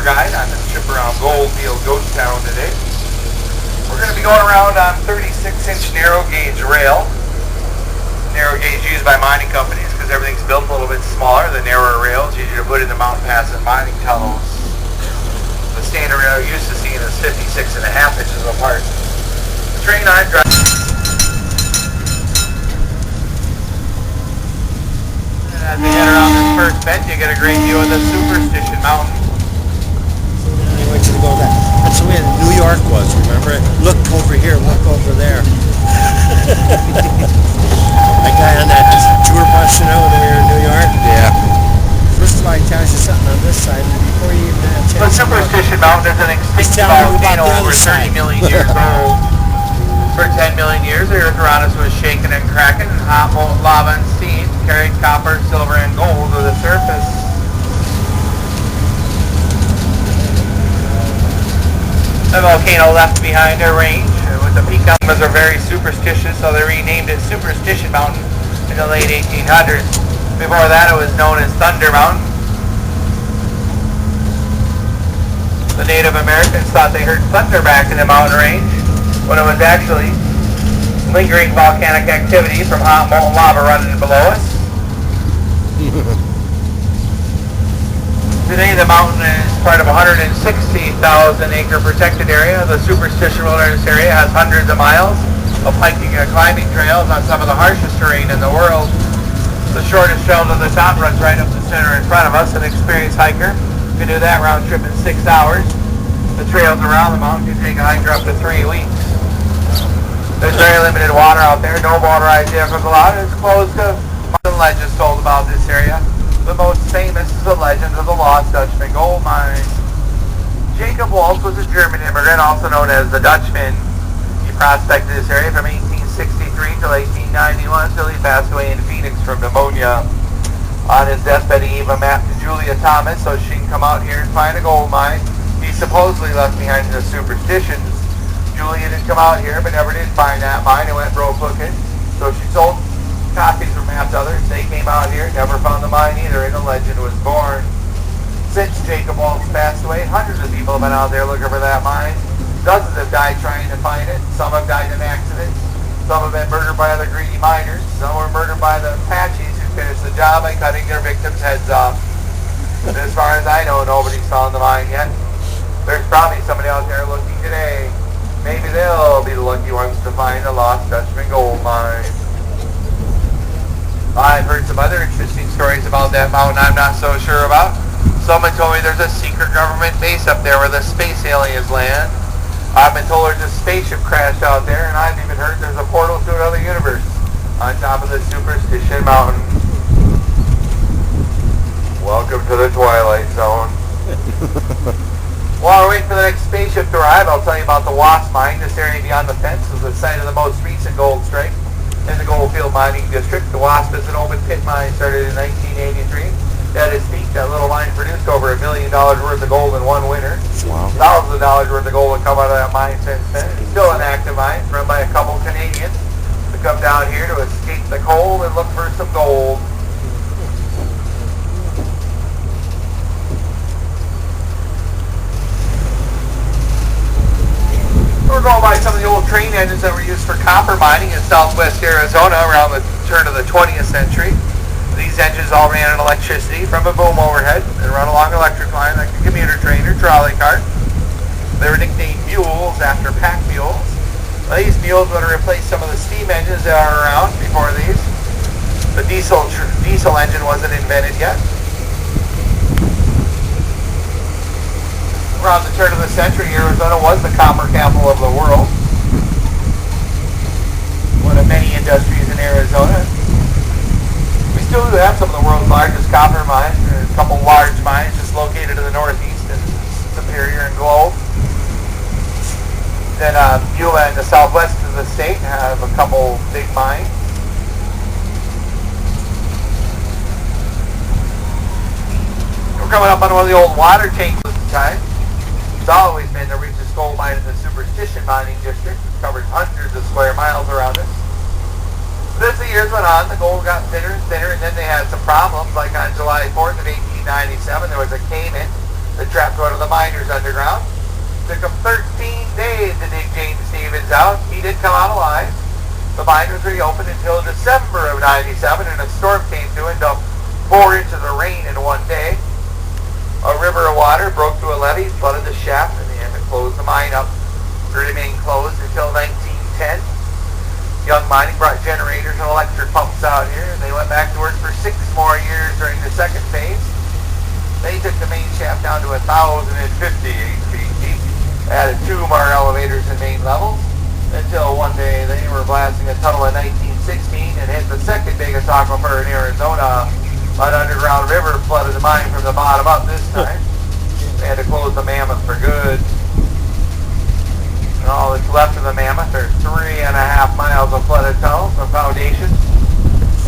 guide on this trip around Goldfield Ghost Town today. We're going to be going around on 36-inch narrow gauge rail. Narrow gauge used by mining companies because everything's built a little bit smaller. The narrower rails easier to put in the mountain pass and mining tunnels. The standard rail you're used to seeing is 56.5 inches apart. The train I'm driving. As we head around this first bend, you get a great view of the Superstition Mountains. I want you to go that. That's the way New York was, remember? Look over here, look over there. That guy on that tour bus, you know, when we were in New York? Yeah. First of all, he tells you something on this side, and before you even have a The chance Superstition Mountain is an extinct volcano over 30 million years old. For 10 million years, the earth around us was shaking and cracking, and hot molten lava and steam carried copper, silver, and gold to the surface. The volcano left behind a range with the peak mountains are very superstitious, so they renamed it Superstition Mountain in the late 1800s. Before that, it was known as Thunder Mountain. The Native Americans thought they heard thunder back in the mountain range, when it was actually lingering volcanic activity from hot molten lava running below us. Today the mountain is part of a 160,000-acre protected area. The Superstition Wilderness area has hundreds of miles of hiking and climbing trails on some of the harshest terrain in the world. The shortest trail to the top runs right up the center in front of us. An experienced hiker can do that round trip in 6 hours. The trails around the mountain can take a hiker up to 3 weeks. There's very limited water out there, no motorized vehicles allowed. It's close to legends told about this area. The most famous is the legend of the Lost Dutchman gold mine. Jacob Waltz was a German immigrant, also known as the Dutchman. He prospected this area from 1863 till 1891 till he passed away in Phoenix from pneumonia. On his deathbed, he gave a map to Julia Thomas so she can come out here and find a gold mine. He supposedly left behind the superstitions. Julia did come out here, but never did find that mine and went broke looking. So she sold copies of maps to others. They came out here, never found the mine either, and a legend was born. Since Jacob Waltz passed away, hundreds of people have been out there looking for that mine. Dozens have died trying to find it. Some have died in accidents. Some have been murdered by other greedy miners. Some were murdered by the Apaches who finished the job by cutting their victims' heads off. And as far as I know, nobody's found the mine yet. There's probably somebody out there looking today. Maybe they'll be the lucky ones to find the Lost Dutchman gold mine. I've heard some other interesting stories about that mountain I'm not so sure about. Someone told me there's a secret government base up there where the space aliens land. I've been told there's a spaceship crashed out there, and I've even heard there's a portal to another universe on top of the Superstition Mountain. Welcome to the Twilight Zone. While we're waiting for the next spaceship to arrive, I'll tell you about the Wasp Mine. This area beyond the fence is the site of the most recent gold strike in the Goldfield Mining District. The Wasp is an open pit mine started in 1983. At its peak, that little mine produced over $1 million worth of gold in one winter. Wow. Thousands of dollars worth of gold have come out of that mine since then. It's still an active mine run by a couple Canadians to come down here to escape the cold and look for some gold. We're going by some of the old train engines that were used for copper mining in southwest Arizona around the turn of the 20th century. These engines all ran on electricity from a boom overhead and run along electric line like a commuter train or trolley car. They were nicknamed mules after pack mules. These mules would have replaced some of the steam engines that are around before these. The diesel engine wasn't invented yet. Around the turn of the century, Arizona was the copper capital of the world. One of many industries in Arizona. We still do have some of the world's largest copper mines. There's a couple large mines just located in the northeast in Superior and Globe. Then Beulah in the southwest of the state have a couple big mines. We're coming up on one of the old water tanks at the time. It's always been the richest gold mine in the Superstition Mining District. It covers hundreds of square miles around it. But as the years went on, the gold got thinner and thinner, and then they had some problems. Like on July 4th of 1897, there was a cave-in that trapped one of the miners underground. Took them 13 days to dig James Stevens out. He did come out alive. The mine was reopened until December of 97, and a storm came through and dumped 4 inches of rain in one day. A river of water broke through a levee, flooded the shaft, and they had to close the mine up. It remained closed until 1910. Young Mining brought generators and electric pumps out here, and they went back to work for 6 more years during the second phase. They took the main shaft down to 1,058 feet deep, added 2 more elevators and main levels, until one day they were blasting a tunnel in 1916 and hit the second biggest aquifer in Arizona. An underground river flooded the mine from the bottom up this time. They had to close the Mammoth for good. And all that's left of the Mammoth are 3.5 miles of flooded tunnels, a foundation,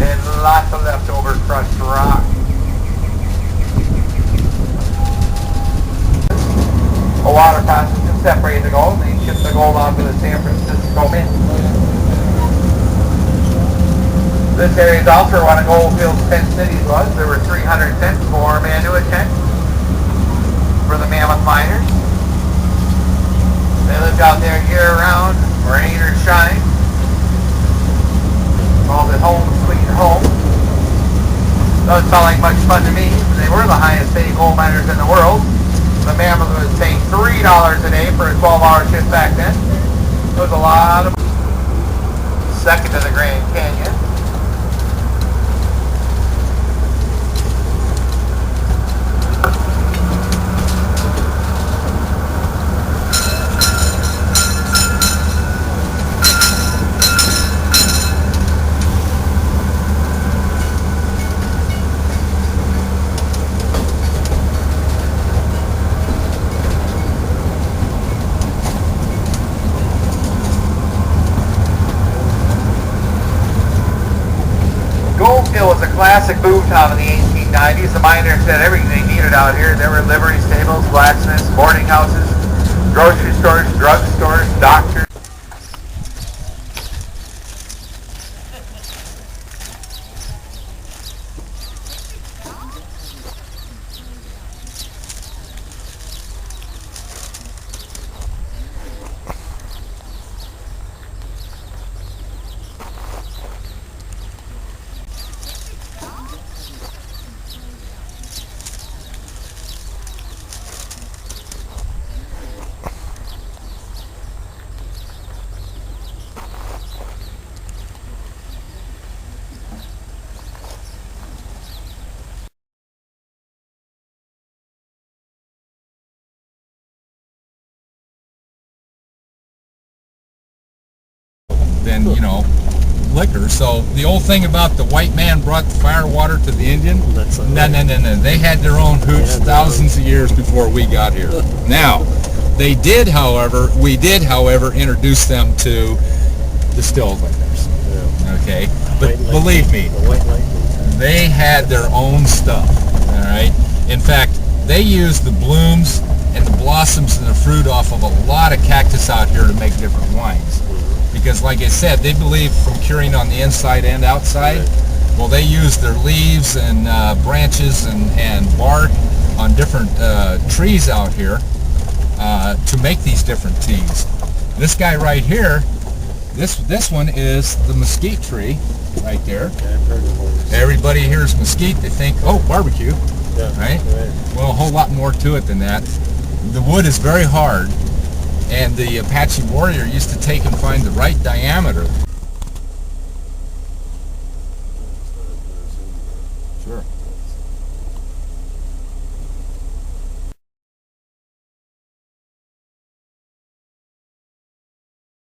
and lots of leftover crushed rock. A water process to separate the gold, and they ship the gold off to the San Francisco Mint. This area is also one of Goldfield's 10 cities was. There were 300 tents, 4 men to attend for the Mammoth miners. They lived out there year-round, rain or shine. Called it home sweet home. Doesn't sound like much fun to me. They were the highest paid gold miners in the world. The Mammoth was paying $3 a day for a 12-hour shift back then. It was a lot of money. Second to the Grand Canyon. Goldfield was a classic boom town in the 1890s. The miners had everything they needed out here. There were livery stables, blacksmiths, boarding houses, grocery stores, drug stores, doctors. Than, you know, liquor. So the old thing about the white man brought the fire water to the Indian, no. They had their own hooch thousands of years before we got here. Now, we did, however, introduce them to distilled liquors. Okay, but believe me, they had their own stuff. All right. In fact, they used the blooms and the blossoms and the fruit off of a lot of cactus out here to make different wines. Because like I said, they believe from curing on the inside and outside. Well, they use their leaves and branches and bark on different trees out here to make these different teas. This guy right here, this one is the mesquite tree right there. Everybody hears mesquite, they think, oh, barbecue, right? Well, a whole lot more to it than that. The wood is very hard. And the Apache warrior used to take and find the right diameter. Sure.